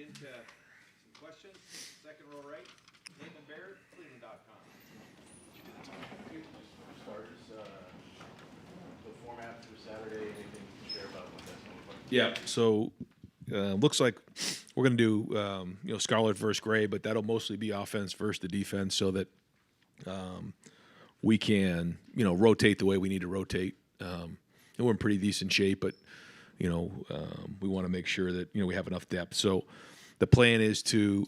into some questions. Second row right, Nathan Baird, Cleveland.com. Starters, the format for Saturday, anything to share about what that's going to look like? Yeah, so looks like we're going to do Scarlet versus Gray, but that'll mostly be offense versus the defense, so that we can rotate the way we need to rotate. And we're in pretty decent shape, but we want to make sure that we have enough depth. So the plan is to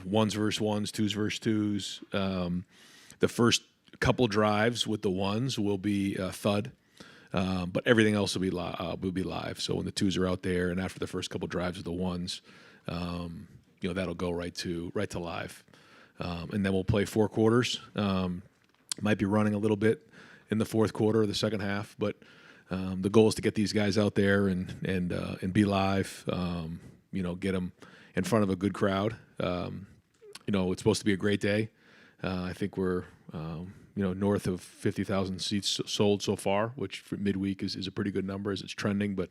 ones versus ones, twos versus twos. The first couple drives with the ones will be thud. But everything else will be live. So when the twos are out there, and after the first couple drives of the ones, that'll go right to live, and then we'll play 4 quarters. Might be running a little bit in the fourth quarter or the second half, but the goal is to get these guys out there and be live. Get them in front of a good crowd. It's supposed to be a great day. I think we're north of 50,000 seats sold so far, which for midweek is a pretty good number as it's trending, but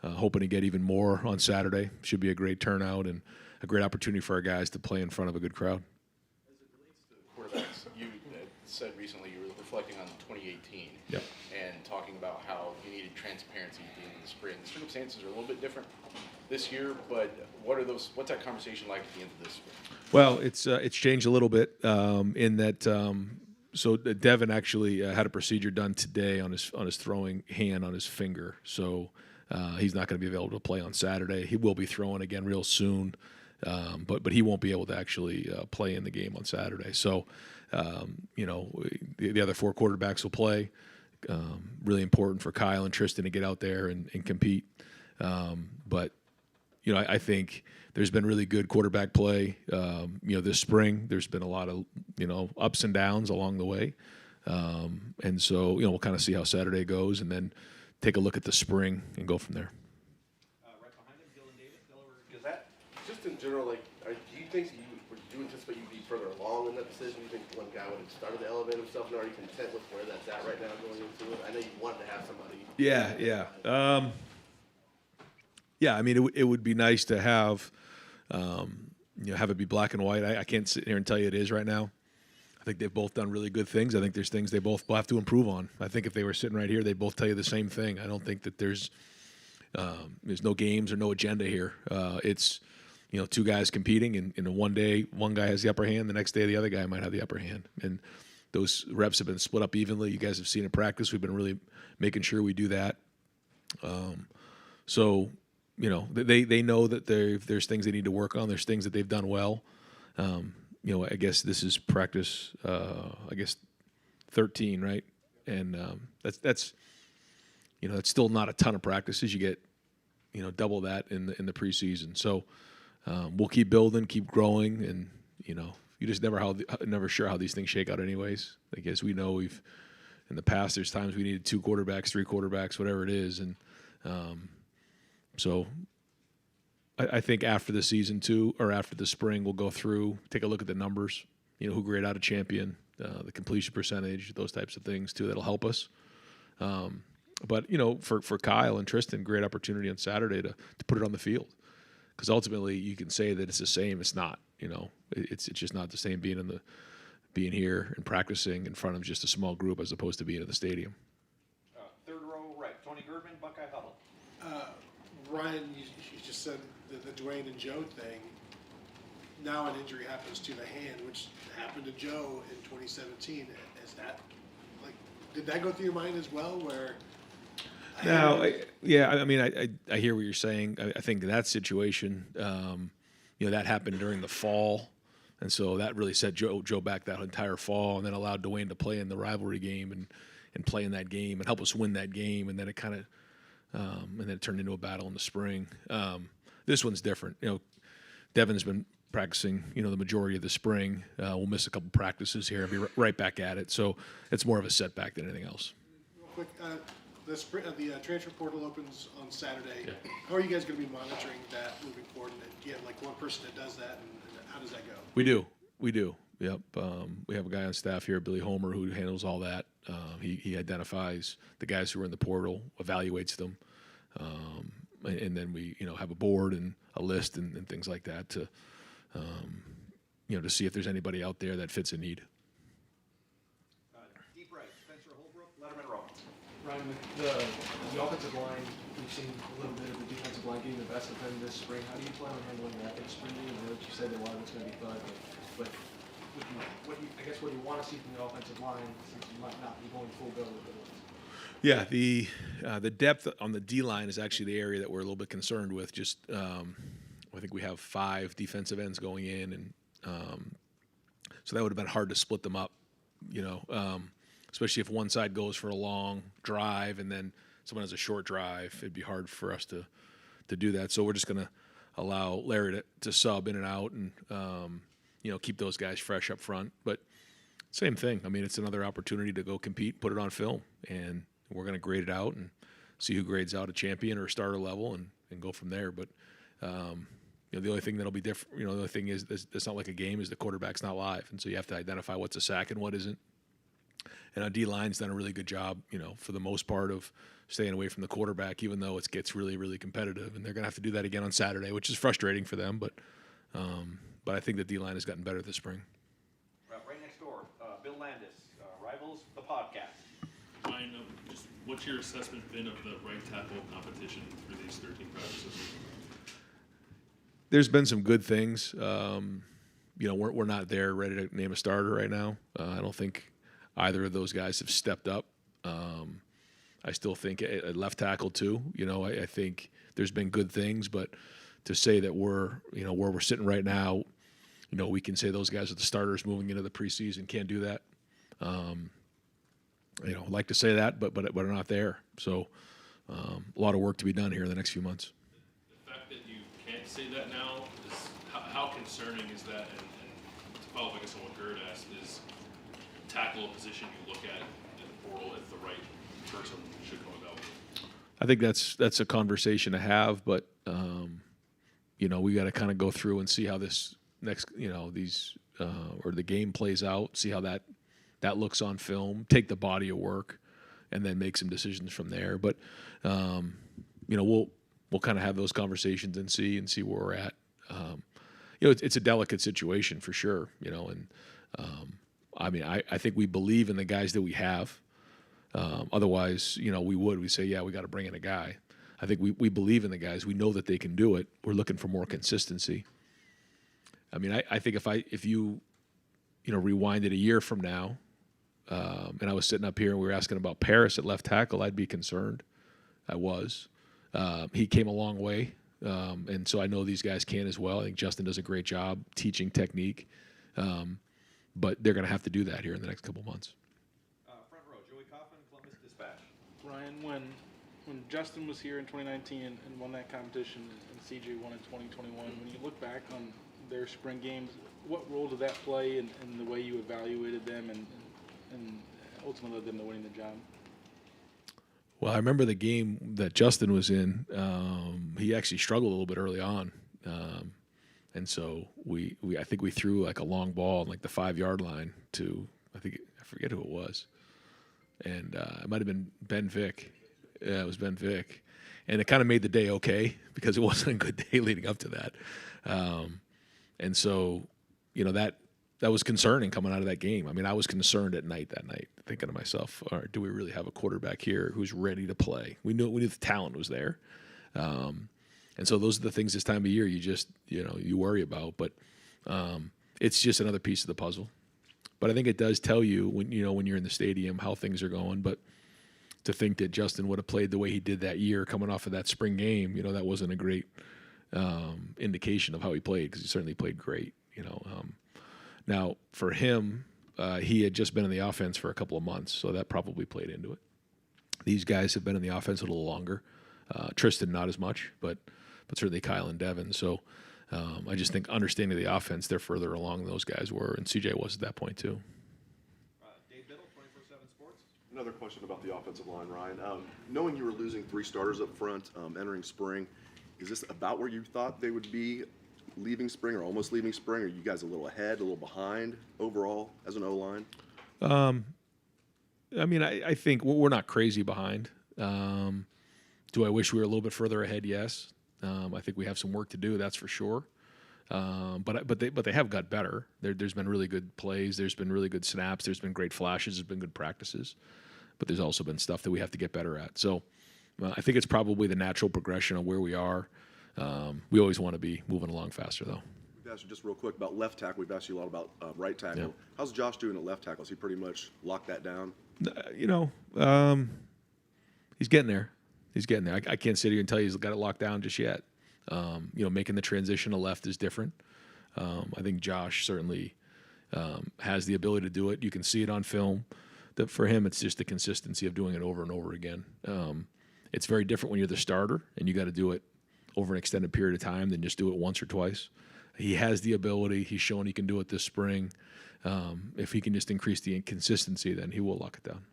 hoping to get even more on Saturday. Should be a great turnout and a great opportunity for our guys to play in front of a good crowd. As it relates to quarterbacks, you said recently you were reflecting on 2018 Yep. and talking about how you needed transparency at the end of the spring. The circumstances are a little bit different this year, but what's that conversation like at the end of this spring? Well, it's changed a little bit in that. So Devin actually had a procedure done today on his throwing hand on his finger. So he's not going to be available to play on Saturday. He will be throwing again real soon, but he won't be able to actually play in the game on Saturday. So the other 4 quarterbacks will play. Really important for Kyle and Tristan to get out there and compete. But I think there's been really good quarterback play. This spring there's been a lot of ups and downs along the way, and so we'll kind of see how Saturday goes, and then take a look at the spring and go from there. Right behind him, Dylan Davis, Delaware. Is that just in general? Do you think do you anticipate you'd be further along in that decision? Do you think one guy would have started to elevate himself, and are you content with where that's at right now going into it? I know you wanted to have somebody. Yeah. Yeah, I mean, it would be nice to have it be black and white. I can't sit here and tell you it is right now. I think they've both done really good things. I think there's things they both have to improve on. I think if they were sitting right here, they'd both tell you the same thing. I don't think that there's no games or no agenda here. It's 2 guys competing, and in one day one guy has the upper hand, the next day the other guy might have the upper hand, and those reps have been split up evenly. You guys have seen in practice. We've been really making sure we do that. So. They know that there's things they need to work on. There's things that they've done well. I guess this is practice. 13, right? And that's still not a ton of practices. You get double that in the preseason. So we'll keep building, keep growing, and you just never sure how these things shake out. Anyways, I guess we know in the past there's times we needed 2 quarterbacks, 3 quarterbacks, whatever it is, and. So I think after the season too, or after the spring, we'll go through, take a look at the numbers, who grayed out a champion, the completion percentage, those types of things too. That'll help us. But for Kyle and Tristan, great opportunity on Saturday to put it on the field, because ultimately you can say that it's the same. It's not. It's just not the same being here and practicing in front of just a small group as opposed to being in the stadium. Third row right, Tony Gerben, Buckeye Huddle. Ryan, you just said the Dwayne and Joe thing. Now an injury happens to the hand, which happened to Joe in 2017. Is that did that go through your mind as well? Where? I hear what you're saying. I think that situation, that happened during the fall, and so that really set Joe back that entire fall, and then allowed Dwayne to play in the rivalry game and play in that game and help us win that game, and then it kind of. And then it turned into a battle in the spring. This one's different. Devin's been practicing, the majority of the spring. We'll miss a couple practices here and be right back at it. So it's more of a setback than anything else. Real quick, the transfer portal opens on Saturday. Yeah. How are you guys going to be monitoring that moving forward? And do you have one person that does that, and how does that go? We do. Yep. We have a guy on staff here, Billy Homer, who handles all that. He identifies the guys who are in the portal, evaluates them, and then we have a board and a list and things like that to to see if there's anybody out there that fits a need. Deep right, Spencer Holbrook, Lettermen Row. Ryan, with the offensive line, we've seen a little bit of the defensive line getting the best of them this spring. How do you plan on handling that in spring game? I know that you said that a lot of it's going to be thud, but what do you want to see from the offensive line since you might not be going full go with it? Yeah, the depth on the D line is actually the area that we're a little bit concerned with. Just I think we have 5 defensive ends going in, and so that would have been hard to split them up, especially if one side goes for a long drive and then someone has a short drive. It'd be hard for us to do that. So we're just going to allow Larry to sub in and out and keep those guys fresh up front. But same thing. I mean, it's another opportunity to go compete, put it on film, and we're going to grade it out and see who grades out a champion or a starter level and go from there. But the only thing that'll be different, the only thing is it's not like a game, is the quarterback's not live, and so you have to identify what's a sack and what isn't. And our D-line's done a really good job, for the most part, of staying away from the quarterback, even though it gets really, really competitive. And they're going to have to do that again on Saturday, which is frustrating for them. But I think the D-line has gotten better this spring. Right next door, Bill Landis, Rivals, the podcast. Ryan, just what's your assessment been of the right tackle competition through these 13 practices? There's been some good things. We're not there ready to name a starter right now. I don't think either of those guys have stepped up. I still think at left tackle too. I think there's been good things, but to say that we're where we're sitting right now, we can say those guys are the starters moving into the preseason. Can't do that. I'd like to say that, but we're not there. So a lot of work to be done here in the next few months. The fact that you can't say that now is how concerning is that? And to follow up, I guess, on what Gerd asked, is tackle a position you look at in the portal if the right person should come about with it? I think that's a conversation to have, but we got to kind of go through and see how this next or the game plays out, see how that looks on film, take the body of work, and then make some decisions from there. But we'll kind of have those conversations and see where we're at. It's a delicate situation for sure. And I think we believe in the guys that we have. Otherwise, we say, yeah, we got to bring in a guy. I think we believe in the guys. We know that they can do it. We're looking for more consistency. I mean, I think if you rewind it a year from now, and I was sitting up here and we were asking about Paris at left tackle, I'd be concerned. I was. He came a long way, and so I know these guys can as well. I think Justin does a great job teaching technique, but they're going to have to do that here in the next couple months. Front row, Joey Coffin, Columbus Dispatch. Ryan, when Justin was here in 2019 and won that competition and CJ won in 2021, when you look back on their spring games, what role did that play in the way you evaluated them and ultimately led them to winning the job? Well, I remember the game that Justin was in. He actually struggled a little bit early on, and so I think we threw like a long ball on like the 5-yard line to I forget who it was, and it might have been Ben Vick. Yeah, it was Ben Vick, and it kind of made the day okay because it wasn't a good day leading up to that, and so that was concerning coming out of that game. I mean, I was concerned that night, thinking to myself, all right, do we really have a quarterback here who's ready to play? We knew the talent was there. And so those are the things this time of year you just, you worry about. But it's just another piece of the puzzle. But I think it does tell you when you're in the stadium how things are going. But to think that Justin would have played the way he did that year coming off of that spring game, that wasn't a great indication of how he played, because he certainly played great, Now, for him, he had just been in the offense for a couple of months, so that probably played into it. These guys have been in the offense a little longer. Tristan, not as much, but certainly Kyle and Devin. So I just think understanding the offense, they're further along than those guys were, and CJ was at that point too. Dave Biddle, 24/7 Sports. Another question about the offensive line, Ryan. Knowing you were losing 3 starters up front entering spring, is this about where you thought they would be leaving spring or almost leaving spring? Are you guys a little ahead, a little behind overall as an O-line? I mean, I think we're not crazy behind. Do I wish we were a little bit further ahead? Yes. I think we have some work to do. That's for sure. But they have got better. There's been really good plays. There's been really good snaps. There's been great flashes. There's been good practices. But there's also been stuff that we have to get better at. So I think it's probably the natural progression of where we are. We always want to be moving along faster, though. We've asked you just real quick about left tackle. We've asked you a lot about right tackle. Yeah. How's Josh doing at left tackle? Has he pretty much locked that down? He's getting there. He's getting there. I can't sit here and tell you he's got it locked down just yet. Making the transition to left is different. I think Josh certainly has the ability to do it. You can see it on film. That for him, it's just the consistency of doing it over and over again. It's very different when you're the starter and you got to do it over an extended period of time than just do it once or twice. He has the ability. He's shown he can do it this spring. If he can just increase the consistency, then he will lock it down.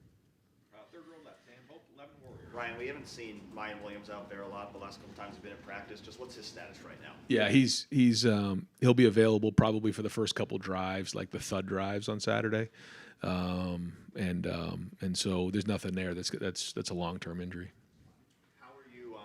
Third row left, Dan Hope, 11 Warriors. Ryan, we haven't seen Ryan Williams out there a lot the last couple times he's been in practice. Just what's his status right now? Yeah, he'll be available probably for the first couple drives, like the thud drives on Saturday, and so there's nothing there that's a long-term injury. How are you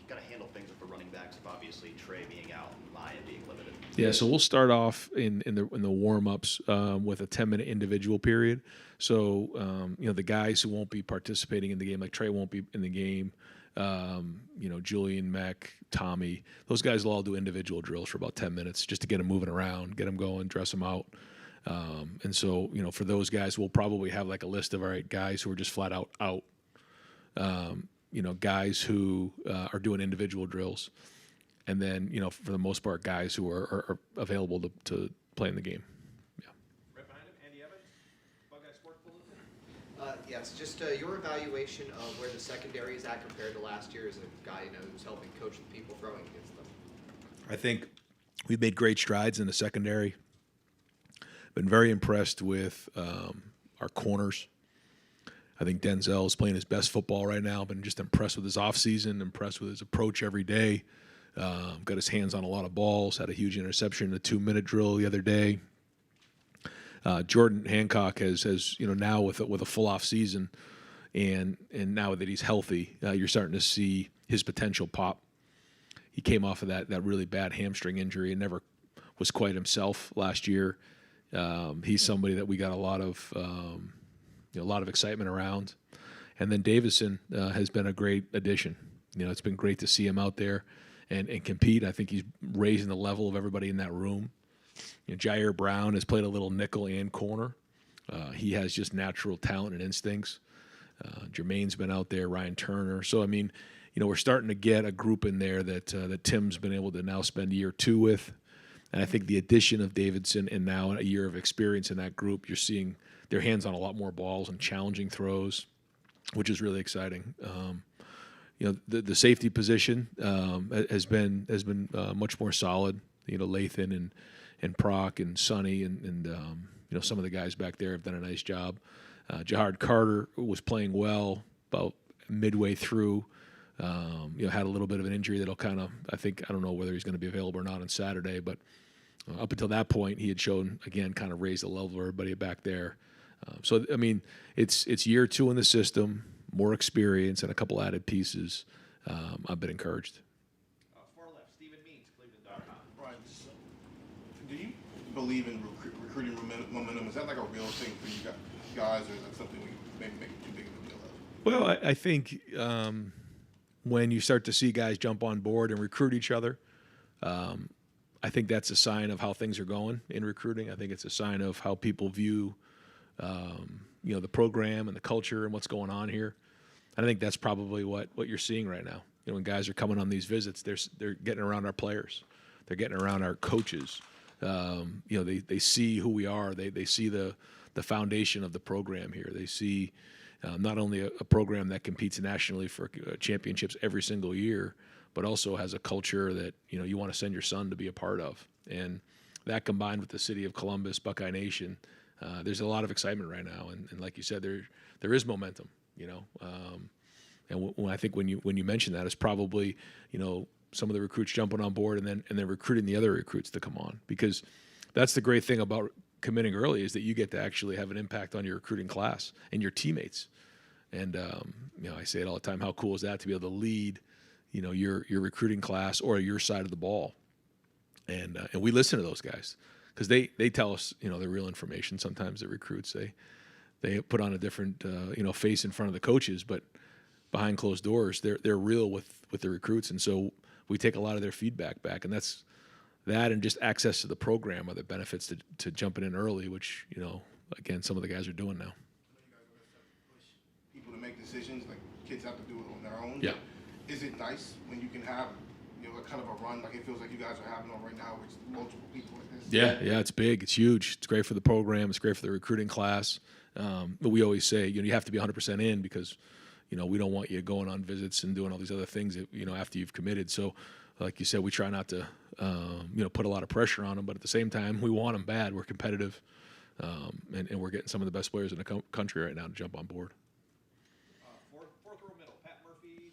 got to handle things with the running backs? Obviously, Trey being out and Maya being limited. Yeah, so we'll start off in the warm-ups with a 10-minute individual period. So the guys who won't be participating in the game, like Trey won't be in the game. Julian, Mac, Tommy, those guys will all do individual drills for about 10 minutes just to get them moving around, get them going, dress them out. And so, for those guys, we'll probably have like a list of, all right, guys who are just flat out. Guys who are doing individual drills. And then, for the most part, guys who are available to play in the game. Yeah. Right behind him, Andy Evans, Buckeye Sports Bulletin. Yes, just your evaluation of where the secondary is at compared to last year as a guy who's helping coach the people throwing against them. I think we've made great strides in the secondary. Been very impressed with our corners. I think Denzel's playing his best football right now. Been just impressed with his offseason, impressed with his approach every day. Got his hands on a lot of balls, had a huge interception in a 2-minute drill the other day. Jordan Hancock has now with a full off season, and now that he's healthy, you're starting to see his potential pop. He came off of that really bad hamstring injury and never was quite himself last year. He's somebody that we got a lot of excitement around, and then Davison has been a great addition. It's been great to see him out there and compete. I think he's raising the level of everybody in that room. Jair Brown has played a little nickel and corner. He has just natural talent and instincts. Jermaine's been out there, Ryan Turner. So, we're starting to get a group in there that Tim's been able to now spend a year or two with. And I think the addition of Davidson and now a year of experience in that group, you're seeing their hands on a lot more balls and challenging throws, which is really exciting. The safety position has been much more solid. Lathan and Proc and Sonny and some of the guys back there have done a nice job. Jahard Carter was playing well about midway through. Had a little bit of an injury that'll I don't know whether he's going to be available or not on Saturday, but up until that point, he had shown, again, kind of raised the level of everybody back there. It's year 2 in the system, more experience, and a couple added pieces. I've been encouraged. Far left, Stephen Means, Cleveland.com. Right. Do you believe in recruiting momentum? Is that like a real thing for you guys, or is that something we maybe make too big of a deal of? Well, I think when you start to see guys jump on board and recruit each other, I think that's a sign of how things are going in recruiting. I think it's a sign of how people view, the program and the culture and what's going on here. I think that's probably what you're seeing right now. When guys are coming on these visits, they're getting around our players, they're getting around our coaches. They see who we are. They see the foundation of the program here. They see not only a program that competes nationally for championships every single year, but also has a culture that you want to send your son to be a part of. And that combined with the city of Columbus, Buckeye Nation, there's a lot of excitement right now. And like you said, there is momentum. And when I think when you mention that, it's probably some of the recruits jumping on board and then recruiting the other recruits to come on, because that's the great thing about committing early is that you get to actually have an impact on your recruiting class and your teammates. And I say it all the time. How cool is that to be able to lead, your recruiting class or your side of the ball? And we listen to those guys because they tell us, the real information. Sometimes the recruits they put on a different face in front of the coaches, but behind closed doors, they're real with the recruits, and so we take a lot of their feedback back, and that's that, and just access to the program are the benefits to jumping in early, which again some of the guys are doing now. People to make decisions, like kids have to do it on their own. Yeah. Is it nice when you can have, a kind of a run like it feels like you guys are having on right now with multiple people like this? Yeah, it's big, it's huge, it's great for the program, it's great for the recruiting class. But we always say, you have to be 100% in because, we don't want you going on visits and doing all these other things that, after you've committed. So, like you said, we try not to, put a lot of pressure on them, but at the same time, we want them bad. We're competitive, and we're getting some of the best players in the country right now to jump on board. Fourth row middle, Pat Murphy,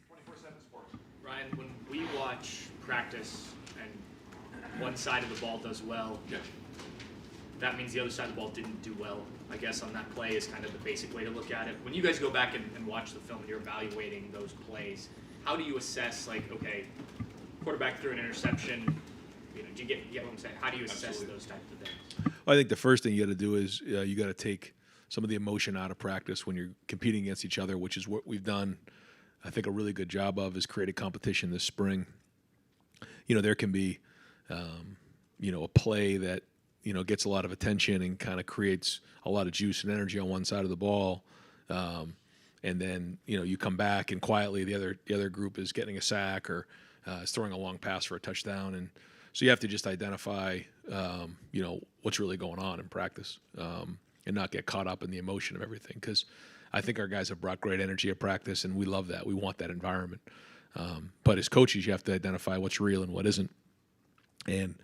24/7 Sports. Ryan, when we watch practice and one side of the ball does well, that means the other side of the ball didn't do well. I guess on that play is kind of the basic way to look at it. When you guys go back and watch the film and you're evaluating those plays, how do you assess, okay, quarterback threw an interception, do you get what I'm saying? How do you assess those types of things? Well, I think the first thing you got to do is you got to take some of the emotion out of practice when you're competing against each other, which is what we've done, I think, a really good job of, is create a competition this spring. There can be, a play that, gets a lot of attention and kind of creates a lot of juice and energy on one side of the ball. And then, you come back and quietly the other group is getting a sack or is throwing a long pass for a touchdown. And so you have to just identify, what's really going on in practice and not get caught up in the emotion of everything. Because I think our guys have brought great energy at practice, and we love that. We want that environment. But as coaches, you have to identify what's real and what isn't. And,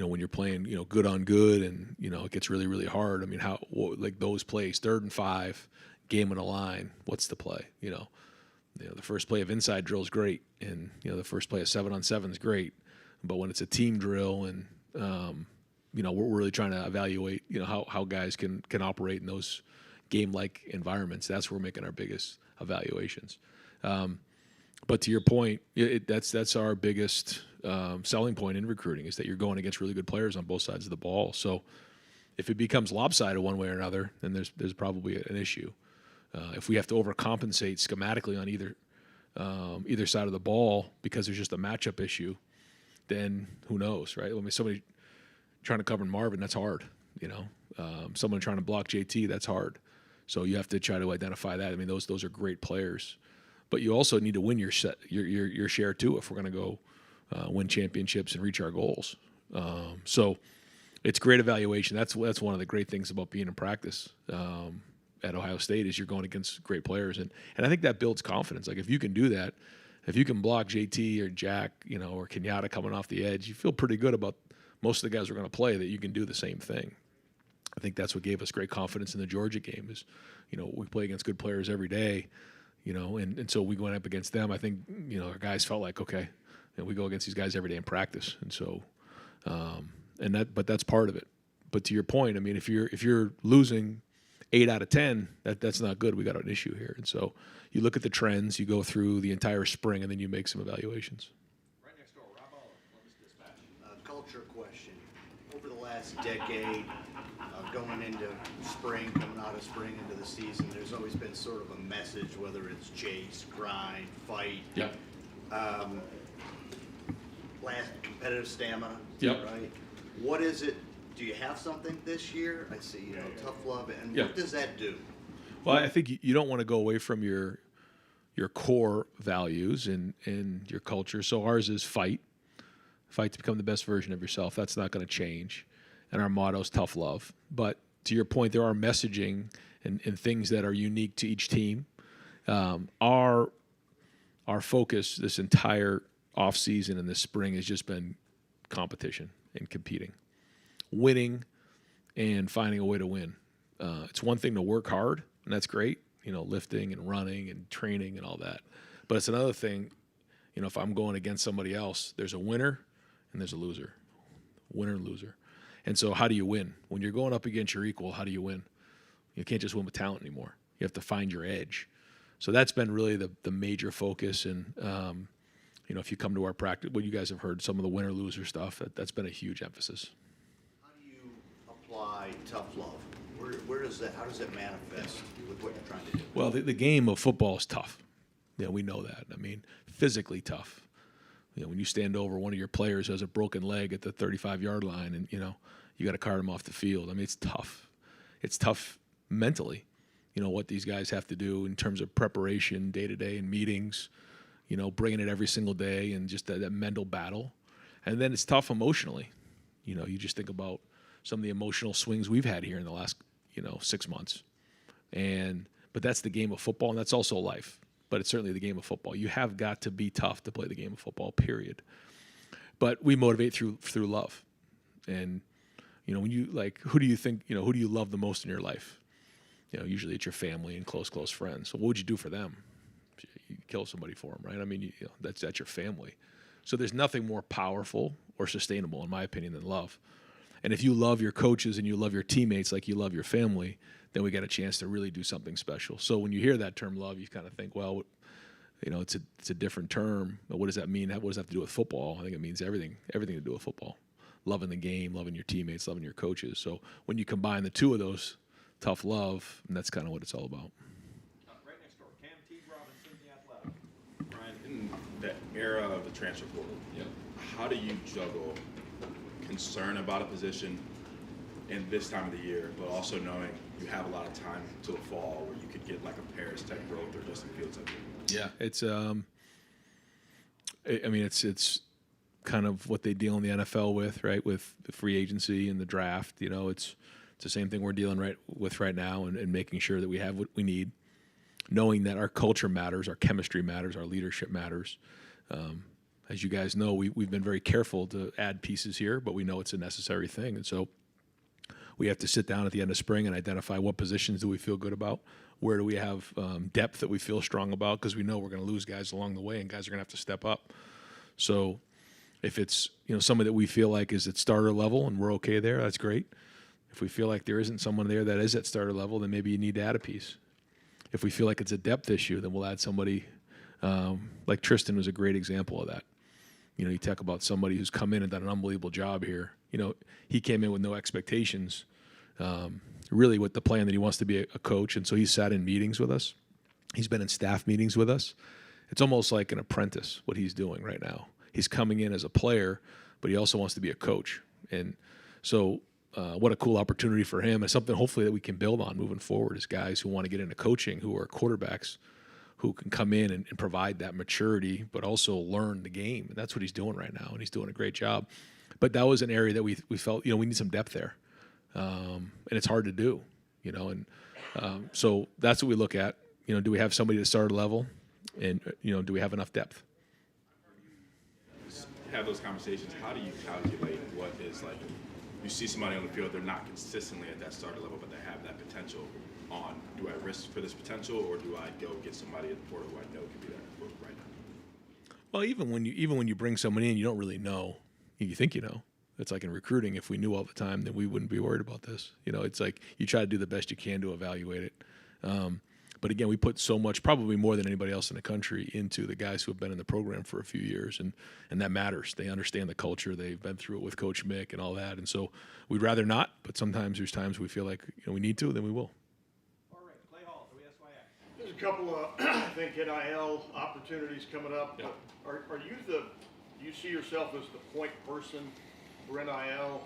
when you're playing, good on good and, it gets really, really hard. I mean, like those plays, 3rd and 5, game on the line, what's the play? The first play of inside drill is great. And, the first play of 7-on-7 is great. But when it's a team drill and, we're really trying to evaluate, how guys can operate in those game-like environments, that's where we're making our biggest evaluations. But to your point, that's our biggest selling point in recruiting, is that you're going against really good players on both sides of the ball. So if it becomes lopsided one way or another, then there's probably an issue. If we have to overcompensate schematically on either side of the ball because there's just a matchup issue, then who knows, right? I mean, somebody trying to cover Marvin, that's hard. Someone trying to block JT, that's hard. So you have to try to identify that. I mean, those are great players. But you also need to win your share too if we're going to go win championships and reach our goals. So it's great evaluation. That's one of the great things about being in practice at Ohio State, is you're going against great players, and I think that builds confidence. Like if you can do that, if you can block JT or Jack, or Kenyatta coming off the edge, you feel pretty good about most of the guys we're going to play, that you can do the same thing. I think that's what gave us great confidence in the Georgia game. Is we play against good players every day. And so we went up against them. I think, our guys felt like, okay, we go against these guys every day in practice. And so, but that's part of it. But to your point, I mean, if you're losing 8 out of 10, that's not good. We got an issue here. And so you look at the trends, you go through the entire spring, and then you make some evaluations. Right next door, Rob Olive, Columbus Dispatch. Culture question. Over the last decade, going into spring, coming out of spring into the season, there's always been sort of a message, whether it's chase, grind, fight. Yep. Last competitive stamina. Yep. Right. What is it? Do you have something this year? I see, tough love, and Yeah. what does that do? Well, I think you don't want to go away from your core values and your culture. So ours is fight to become the best version of yourself. That's not going to change. And our motto is tough love. But to your point, there are messaging and things that are unique to each team. Our focus this entire offseason and this spring has just been competition and competing, winning, and finding a way to win. It's one thing to work hard, and that's great, lifting and running and training and all that. But it's another thing, if I'm going against somebody else, there's a winner and there's a loser. Winner and loser. And so how do you win? When you're going up against your equal, how do you win? You can't just win with talent anymore. You have to find your edge. So that's been really the major focus. And, if you come to our practice, you guys have heard some of the winner loser stuff, that's been a huge emphasis. How do you apply tough love? Where does that, how does it manifest with what you're trying to do? Well, the game of football is tough. We know that. I mean, physically tough. When you stand over one of your players who has a broken leg at the 35-yard line and, you got to cart him off the field. I mean, it's tough. It's tough mentally, what these guys have to do in terms of preparation day-to-day and meetings, bringing it every single day and just that mental battle. And then it's tough emotionally. You just think about some of the emotional swings we've had here in the last, 6 months. But that's the game of football, and that's also life. But it's certainly the game of football. You have got to be tough to play the game of football, period. But we motivate through love. And, when you, who do you think, who do you love the most in your life? Usually it's your family and close friends. So what would you do for them? You kill somebody for them, right? I mean, that's your family. So there's nothing more powerful or sustainable, in my opinion, than love. And if you love your coaches and you love your teammates like you love your family, then we got a chance to really do something special. So when you hear that term love, you kind of think, well, it's a different term. But what does that mean? What does that have to do with football? I think it means everything to do with football. Loving the game, loving your teammates, loving your coaches. So when you combine the two of those, tough love, and that's kind of what it's all about. Right next door, Cam T. Robinson, The Athletic. Ryan, in the era of the transfer portal, how do you juggle concern about a position in this time of the year, but also knowing you have a lot of time till the fall where you could get like a Paris type growth or Justin Fields type growth? Yeah, it's it's kind of what they deal in the NFL with, right? With the free agency and the draft. It's the same thing we're dealing with right now, and making sure that we have what we need, knowing that our culture matters, our chemistry matters, our leadership matters. As you guys know, we've been very careful to add pieces here, but we know it's a necessary thing. And so we have to sit down at the end of spring and identify what positions do we feel good about, where do we have depth that we feel strong about, because we know we're going to lose guys along the way and guys are going to have to step up. So if it's somebody that we feel like is at starter level and we're okay there, that's great. If we feel like there isn't someone there that is at starter level, then maybe you need to add a piece. If we feel like it's a depth issue, then we'll add somebody like Tristan was a great example of that. You talk about somebody who's come in and done an unbelievable job here. He came in with no expectations, really with the plan that he wants to be a coach, and so he sat in meetings with us. He's been in staff meetings with us. It's almost like an apprentice, what he's doing right now. He's coming in as a player, but he also wants to be a coach. And so what a cool opportunity for him, and something hopefully that we can build on moving forward is guys who want to get into coaching, who are quarterbacks, who can come in and provide that maturity, but also learn the game. And that's what he's doing right now, and he's doing a great job. But that was an area that we felt, we need some depth there. And it's hard to do, and so that's what we look at. Do we have somebody at starter level, and, do we have enough depth? Have those conversations. How do you calculate what is like, you see somebody on the field, they're not consistently at that starter level, but they have that potential on, do I risk for this potential, or do I go get somebody at the portal who I know could be that right now? Well, even when you bring someone in, you don't really know. You think you know. It's like in recruiting. If we knew all the time, then we wouldn't be worried about this. It's like you try to do the best you can to evaluate it. But again, we put so much, probably more than anybody else in the country, into the guys who have been in the program for a few years, and that matters. They understand the culture. They've been through it with Coach Mick and all that, and so we'd rather not. But sometimes there's times we feel like we need to, then we will. All right, Clay Hall, WSYX. There's a couple of, I think, NIL opportunities coming up. Yeah. But are you do you see yourself as the point person for NIL?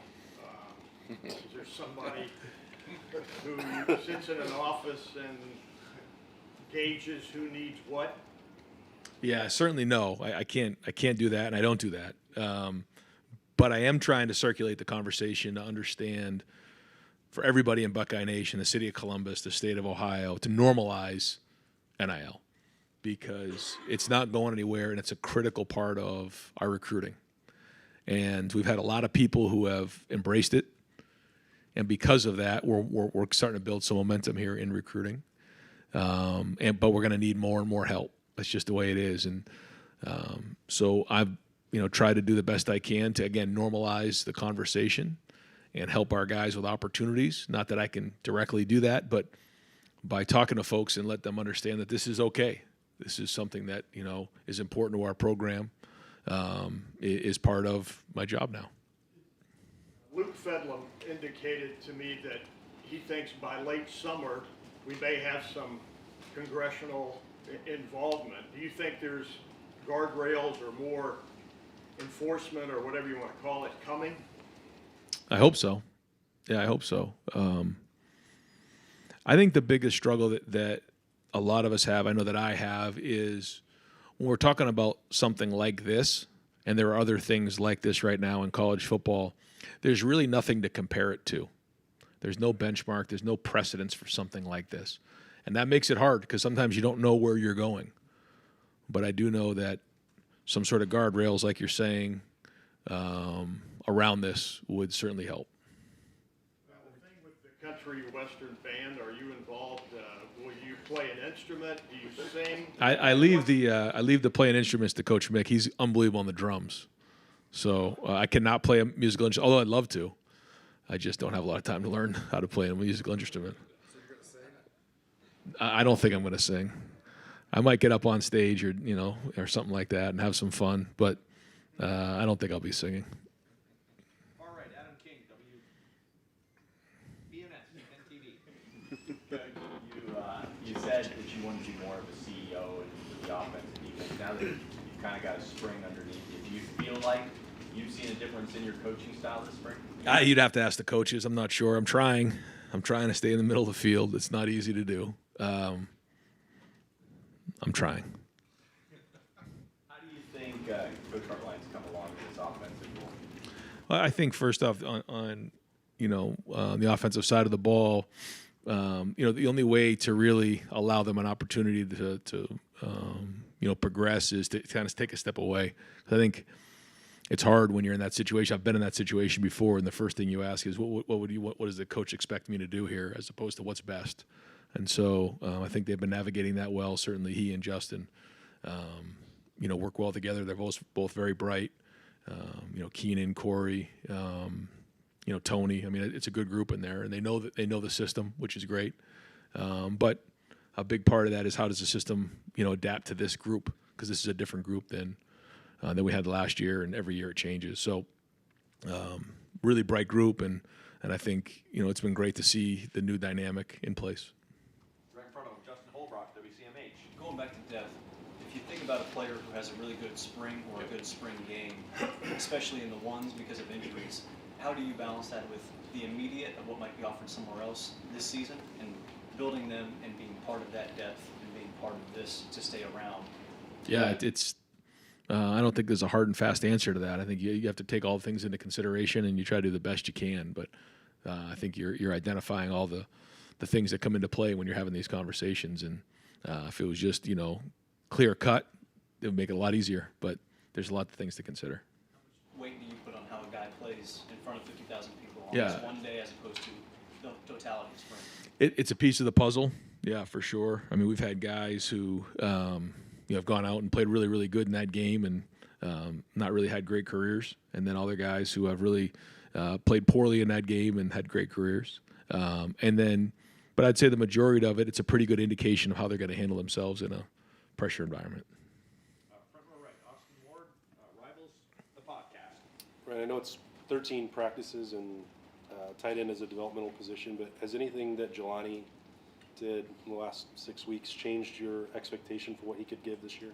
Is there somebody who sits in an office and gauges who needs what? Yeah, certainly no. I can't do that, and I don't do that. But I am trying to circulate the conversation to understand, for everybody in Buckeye Nation, the city of Columbus, the state of Ohio, to normalize NIL, because it's not going anywhere, and it's a critical part of our recruiting. And we've had a lot of people who have embraced it, and because of that, we're starting to build some momentum here in recruiting. But we're going to need more and more help. That's just the way it is. And so I've tried to do the best I can to, again, normalize the conversation and help our guys with opportunities. Not that I can directly do that, but by talking to folks and let them understand that this is okay. This is something that, you know, is important to our program, is part of my job now. Luke Fedlam indicated to me that he thinks by late summer, we may have some congressional involvement. Do you think there's guardrails or more enforcement or whatever you want to call it coming? I hope so. Yeah, I hope so. I think the biggest struggle that a lot of us have, I know that I have, is when we're talking about something like this, and there are other things like this right now in college football, there's really nothing to compare it to. There's no benchmark. There's no precedence for something like this. And that makes it hard because sometimes you don't know where you're going. But I do know that some sort of guardrails, like you're saying, around this would certainly help. The thing with the country western band, are you involved? Will you play an instrument? Do you sing? I leave the playing instruments to Coach Mick. He's unbelievable on the drums. So I cannot play a musical instrument, although I'd love to. I just don't have a lot of time to learn how to play a musical instrument. So you're going to sing? I don't think I'm going to sing. I might get up on stage or, you know, or something like that and have some fun, but I don't think I'll be singing. All right, Adam King, WBNS, NTV. You said that you wanted to be more of a CEO and the offense and defense. Now that you've kind of got a spring underneath you, do you feel like you've seen a difference in your coaching style this spring? You'd have to ask the coaches. I'm not sure. I'm trying to stay in the middle of the field. It's not easy to do. I'm trying. How do you think Coach Hartline's come along with his offensive role? Well, I think first off on the offensive side of the ball, the only way to really allow them an opportunity to progress is to kind of take a step away. I think it's hard when you're in that situation. I've been in that situation before, and the first thing you ask is, what does the coach expect me to do here, as opposed to what's best. And so I think they've been navigating that well. Certainly he and Justin, work well together. They're both very bright. Keenan, Corey, Tony. I mean, it's a good group in there, and they know the system, which is great. But a big part of that is how does the system, adapt to this group, because this is a different group than we had last year, and every year it changes. So really bright group, and I think it's been great to see the new dynamic in place. Right in front of him, Justin Holbrook, WCMH. Going back to depth, if you think about a player who has a really good spring or a good spring game, especially in the ones because of injuries, how do you balance that with the immediate of what might be offered somewhere else this season and building them and being part of that depth and being part of this to stay around? Yeah, it's. I don't think there's a hard and fast answer to that. I think you have to take all things into consideration, and you try to do the best you can. But I think you're identifying all the things that come into play when you're having these conversations. And if it was just clear cut, it would make it a lot easier. But there's a lot of things to consider. How much weight do you put on how a guy plays in front of 50,000 people on Yeah. this one day as opposed to the totality of spring? It's a piece of the puzzle, yeah, for sure. I mean, we've had guys who have gone out and played really, really good in that game and not really had great careers, and then other guys who have really played poorly in that game and had great careers. But I'd say the majority of it's a pretty good indication of how they're going to handle themselves in a pressure environment. Front row right, Austin Ward, Rivals, the podcast. Right, I know it's 13 practices and tight end is a developmental position, but has anything that Jelani did in the last 6 weeks changed your expectation for what he could give this year?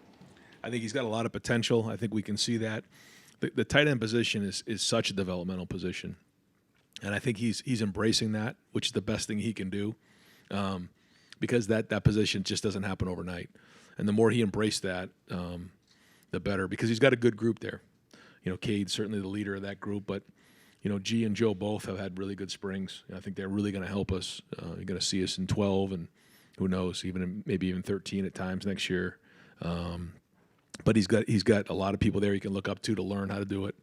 I think he's got a lot of potential. I think we can see that. The tight end position is such a developmental position, and I think he's embracing that, which is the best thing he can do, because that position just doesn't happen overnight. And the more he embraced that, the better, because he's got a good group there. Cade's certainly the leader of that group, but G and Joe both have had really good springs. I think they're really going to help us. You're going to see us in 12, and who knows, maybe even 13 at times next year. But he's got a lot of people there he can look up to learn how to do it,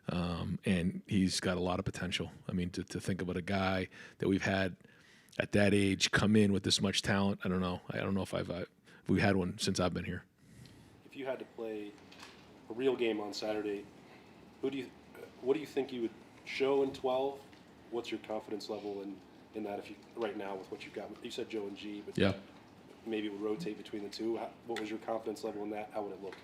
and he's got a lot of potential. I mean, to think about a guy that we've had at that age come in with this much talent, I don't know. I don't know if we've had one since I've been here. If you had to play a real game on Saturday, what do you think you would show in 12? What's your confidence level in in that if you, right now with what you've got, you said Joe and G, but Yeah. maybe it would rotate between the two. What was your confidence level in that? How would it look?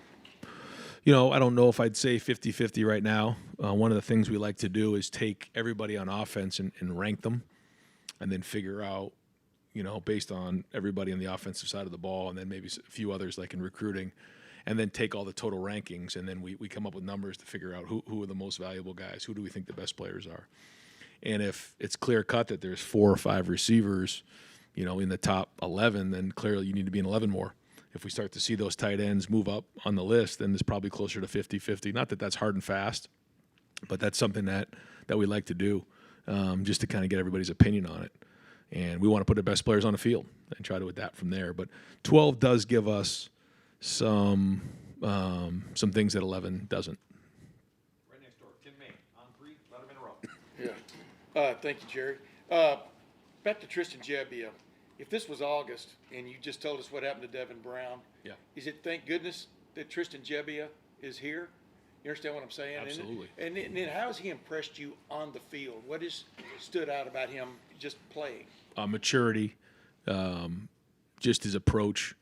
I don't know if I'd say 50-50 right now. One of the things we like to do is take everybody on offense and rank them and then figure out, based on everybody on the offensive side of the ball and then maybe a few others like in recruiting, and then take all the total rankings, and then we come up with numbers to figure out who are the most valuable guys, who do we think the best players are. And if it's clear cut that there's 4 or 5 receivers, in the top 11, then clearly you need to be in 11 more. If we start to see those tight ends move up on the list, then it's probably closer to 50-50. Not that that's hard and fast, but that's something that we like to do, just to kind of get everybody's opinion on it. And we want to put the best players on the field and try to adapt from there. But 12 does give us some things that 11 doesn't. Right next door, Tim May, on 3, Lettermen Row. Yeah. Thank you, Jerry. Back to Tristan Gebbia. If this was August and you just told us what happened to Devin Brown, Yeah. is it thank goodness that Tristan Gebbia is here? You understand what I'm saying? Absolutely. And then how has he impressed you on the field? What has stood out about him just playing? Maturity, just his approach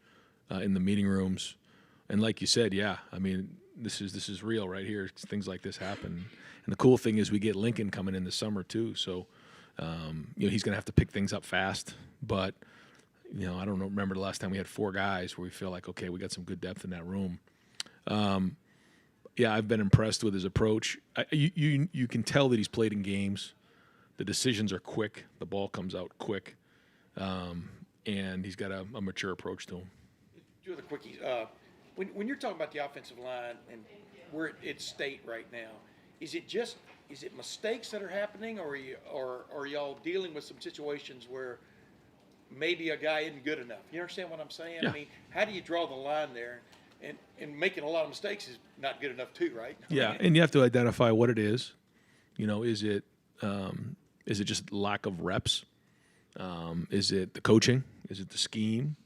in the meeting rooms, and like you said, this is real right here. Things like this happen, and the cool thing is we get Lincoln coming in the summer too. So, he's going to have to pick things up fast. But I don't remember the last time we had 4 guys where we feel like, okay, we got some good depth in that room. I've been impressed with his approach. You can tell that he's played in games. The decisions are quick. The ball comes out quick. And he's got a mature approach to him. Two other quickies. When you're talking about the offensive line and where it's state right now, is it mistakes that are happening, or are y'all dealing with some situations where maybe a guy isn't good enough? You understand what I'm saying? Yeah. I mean, how do you draw the line there? And making a lot of mistakes is not good enough too, right? Yeah, and you have to identify what it is. Is it just lack of reps? Is it the coaching? Is it the scheme?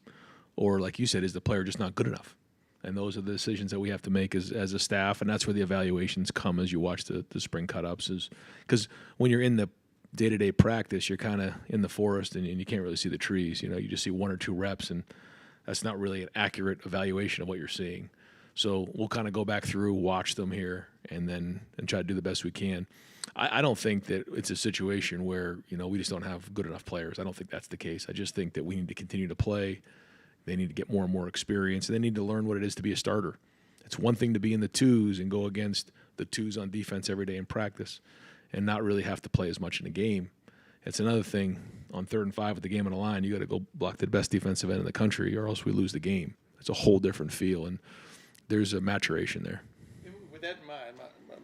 Or like you said, is the player just not good enough? And those are the decisions that we have to make as a staff, and that's where the evaluations come as you watch the spring cut-ups. Is because when you're in the day-to-day practice, you're kind of in the forest and you can't really see the trees. You just see 1 or 2 reps, and that's not really an accurate evaluation of what you're seeing. So we'll kind of go back through, watch them here, and try to do the best we can. I don't think that it's a situation where we just don't have good enough players. I don't think that's the case. I just think that we need to continue to play. They need to get more and more experience, and they need to learn what it is to be a starter. It's one thing to be in the 2s and go against the 2s on defense every day in practice and not really have to play as much in a game. It's another thing on 3rd and 5 with the game on the line. You got to go block the best defensive end in the country, or else we lose the game. It's a whole different feel, and there's a maturation there. And with that in mind,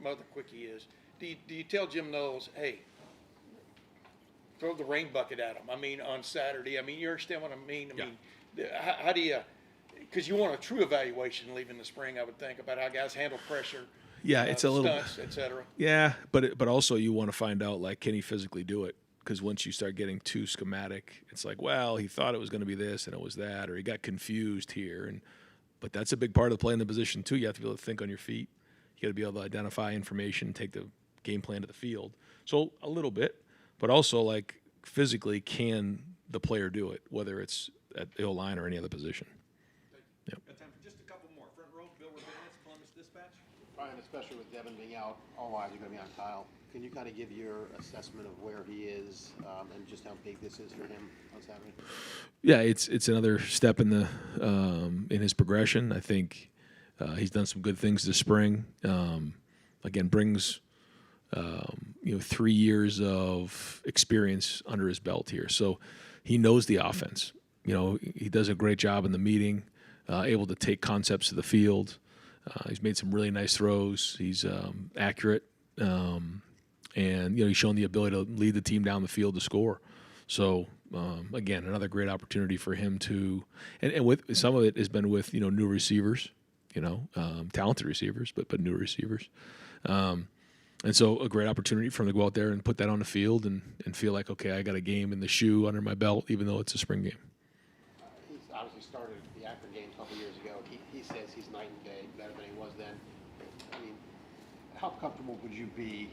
my other quickie is, do you tell Jim Knowles, hey, throw the rain bucket at him? I mean, on Saturday. I mean, you understand what I mean? I mean, how do you? Because you want a true evaluation leaving the spring, I would think, about how guys handle pressure. Yeah, it's a little stunts, et cetera. Yeah, but also you want to find out, like, can he physically do it? Because once you start getting too schematic, it's like, well, he thought it was going to be this and it was that, or he got confused here. But that's a big part of the playing the position too. You have to be able to think on your feet. You got to be able to identify information, take the game plan to the field. So a little bit, but also like physically, can the player do it, whether it's at the O-line or any other position? Yep. Got time for just a couple more. Front row, Bill Rabinowitz, Columbus Dispatch. Brian, especially with Devin being out, all eyes are going to be on Kyle. Can you kind of give your assessment of where he is and just how big this is for him on Saturday? Yeah, it's another step in his progression. I think he's done some good things this spring. Again, brings 3 years of experience under his belt here, so he knows the offense. He does a great job in the meeting, able to take concepts to the field. He's made some really nice throws. He's accurate. And he's shown the ability to lead the team down the field to score. So again, another great opportunity for him to, and with some of it has been with new receivers, talented receivers, but new receivers, and so a great opportunity for him to go out there and put that on the field and feel like, okay, I got a game in the shoe under my belt, even though it's a spring game. He's obviously started the Akron game a couple years ago. He says he's night and day, better than he was then. I mean, how comfortable would you be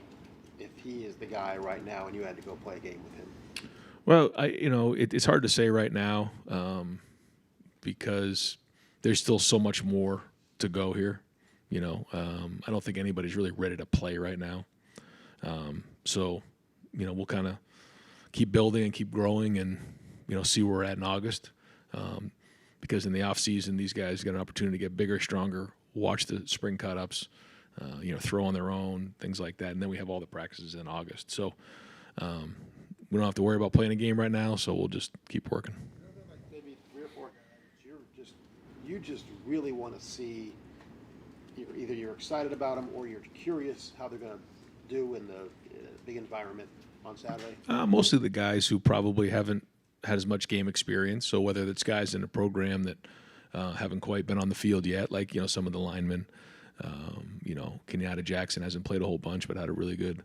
if he is the guy right now and you had to go play a game with him? Well, it's hard to say right now because there's still so much more to go here. I don't think anybody's really ready to play right now. So, we'll kind of keep building and keep growing and, see where we're at in August. Because in the off season, these guys get an opportunity to get bigger, stronger, watch the spring cut-ups, throw on their own, things like that. And then we have all the practices in August. So we don't have to worry about playing a game right now, so we'll just keep working. Like maybe 3 or 4 guys, you just really want to see, either you're excited about them or you're curious how they're going to do in the big environment on Saturday? Mostly the guys who probably haven't had as much game experience. So whether it's guys in the program that haven't quite been on the field yet, like some of the linemen, Kenyatta Jackson hasn't played a whole bunch, but had a really good,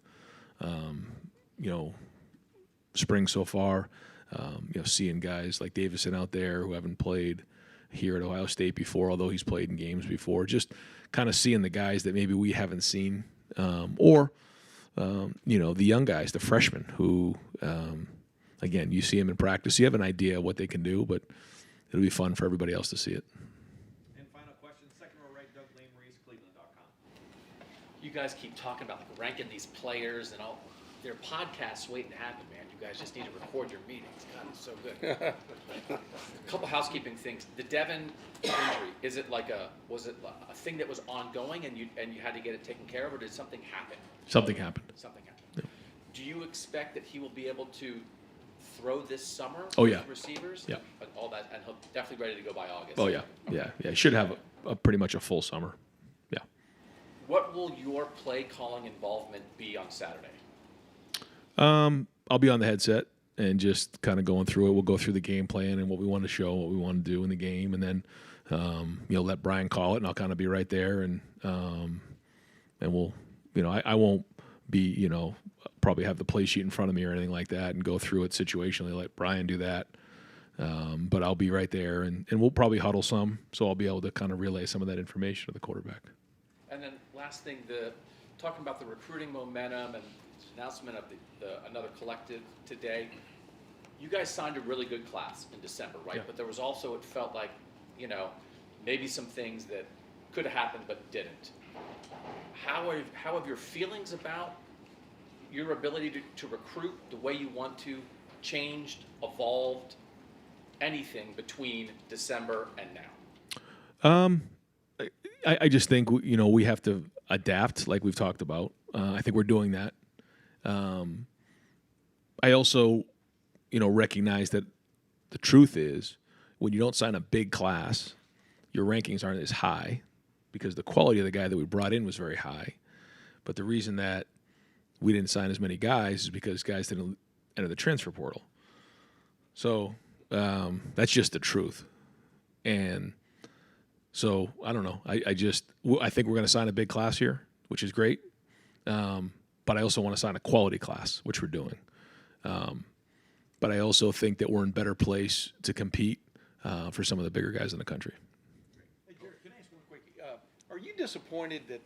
spring so far. Seeing guys like Davison out there who haven't played here at Ohio State before, although he's played in games before, just kind of seeing the guys that maybe we haven't seen, or the young guys, the freshmen who, again, you see them in practice, you have an idea of what they can do, but it'll be fun for everybody else to see it. And final question, second row right, Doug Lamereese, Cleveland.com. You guys keep talking about ranking these players and all. There are podcasts waiting to happen, man. You guys just need to record your meetings. God, it's so good. A couple housekeeping things. The Devin injury, was it a thing that was ongoing and you had to get it taken care of, or did something happen? Something happened. Something happened. Yeah. Do you expect that he will be able to throw this summer with receivers? Yeah. All that, and he'll definitely ready to go by August. Oh, yeah. He should have a pretty much a full summer. Yeah. What will your play calling involvement be on Saturday? I'll be on the headset and just kind of going through it. We'll go through the game plan and what we want to show, what we want to do in the game, and then let Brian call it, and I'll kind of be right there, and we'll, I won't be, probably have the play sheet in front of me or anything like that and go through it situationally. Let Brian do that, but I'll be right there, and we'll probably huddle some, so I'll be able to kind of relay some of that information to the quarterback. And then last thing, talking about the recruiting momentum and announcement of another collective today. You guys signed a really good class in December, right? Yeah. But there was also, it felt like, maybe some things that could have happened but didn't. How have your feelings about your ability to recruit the way you want to changed, evolved, anything between December and now? I just think we have to adapt, like we've talked about. I think we're doing that. I also, recognize that the truth is when you don't sign a big class, your rankings aren't as high because the quality of the guy that we brought in was very high. But the reason that we didn't sign as many guys is because guys didn't enter the transfer portal. So that's just the truth. And so I don't know. I think we're going to sign a big class here, which is great. But I also want to sign a quality class, which we're doing. But I also think that we're in better place to compete for some of the bigger guys in the country. Hey, Jared, can I ask one quick? Are you disappointed that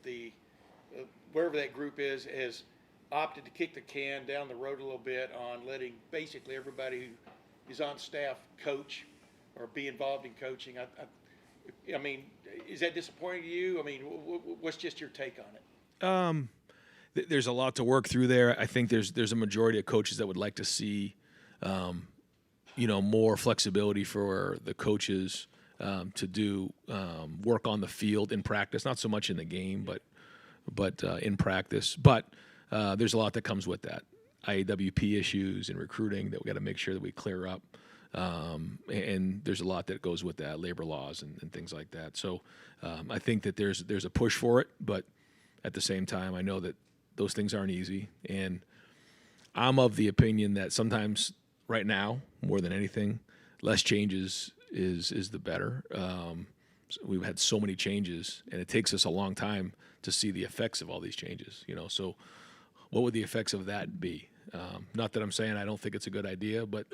wherever that group is, has opted to kick the can down the road a little bit on letting basically everybody who is on staff coach or be involved in coaching? I mean, is that disappointing to you? I mean, what's just your take on it? There's a lot to work through there. I think there's a majority of coaches that would like to see, more flexibility for the coaches to do work on the field in practice, not so much in the game, but in practice. But there's a lot that comes with that. IAWP issues and recruiting that we got to make sure that we clear up. And there's a lot that goes with that, labor laws and things like that. So I think that there's a push for it, but at the same time, I know that those things aren't easy. And I'm of the opinion that sometimes right now, more than anything, less changes is the better. We've had so many changes, and it takes us a long time to see the effects of all these changes. So what would the effects of that be? Not that I'm saying I don't think it's a good idea, but